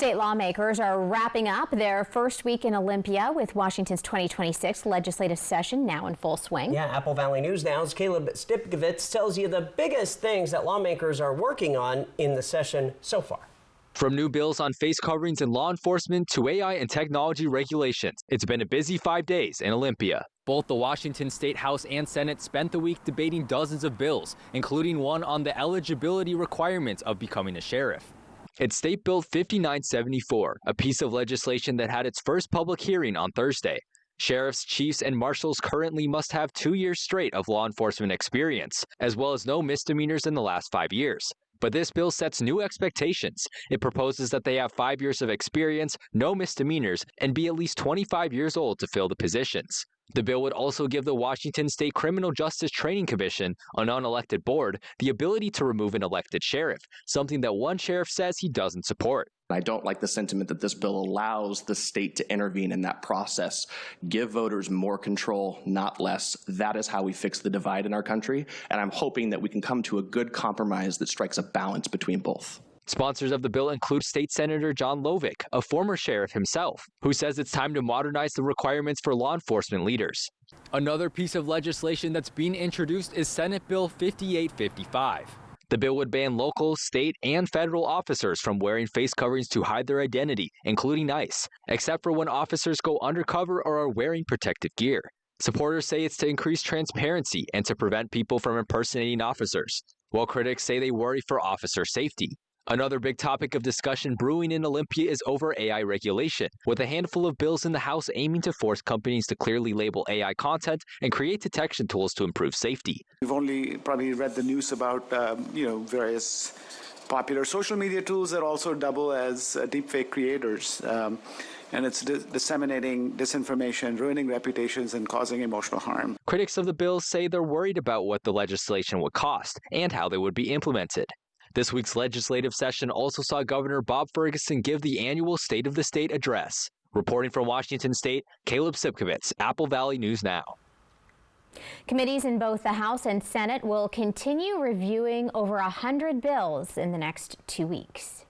State lawmakers are wrapping up their first week in Olympia with Washington's 2026 legislative session now in full swing. Yeah, Apple Valley News Now's Caleb Stipkovitz tells you the biggest things that lawmakers are working on in the session so far. From new bills on face coverings and law enforcement to AI and technology regulations, it's been a busy 5 days in Olympia. Both the Washington State House and Senate spent the week debating dozens of bills, including one on the eligibility requirements of becoming a sheriff. It's State Bill 5974, a piece of legislation that had its first public hearing on Thursday. Sheriffs, chiefs, and marshals currently must have 2 years straight of law enforcement experience, as well as no misdemeanors in the last 5 years. But this bill sets new expectations. It proposes that they have 5 years of experience, no misdemeanors, and be at least 25 years old to fill the positions. The bill would also give the Washington State Criminal Justice Training Commission, an unelected board, the ability to remove an elected sheriff, something that one sheriff says he doesn't support. I don't like the sentiment that this bill allows the state to intervene in that process. Give voters more control, not less. That is how we fix the divide in our country, and I'm hoping that we can come to a good compromise that strikes a balance between both. Sponsors of the bill include State Senator John Lovick, a former sheriff himself, who says it's time to modernize the requirements for law enforcement leaders. Another piece of legislation that's being introduced is Senate Bill 5855. The bill would ban local, state, and federal officers from wearing face coverings to hide their identity, including ICE, except for when officers go undercover or are wearing protective gear. Supporters say it's to increase transparency and to prevent people from impersonating officers, while critics say they worry for officer safety. Another big topic of discussion brewing in Olympia is over AI regulation, with a handful of bills in the House aiming to force companies to clearly label AI content and create detection tools to improve safety. We've only probably read the news about various popular social media tools that also double as deepfake creators. And it's disseminating disinformation, ruining reputations, and causing emotional harm. Critics of the bill say they're worried about what the legislation would cost and how they would be implemented. This week's legislative session also saw Governor Bob Ferguson give the annual State of the State address. Reporting from Washington State, Caleb Stipkovitz, Apple Valley News Now. Committees in both the House and Senate will continue reviewing over 100 bills in the next 2 weeks.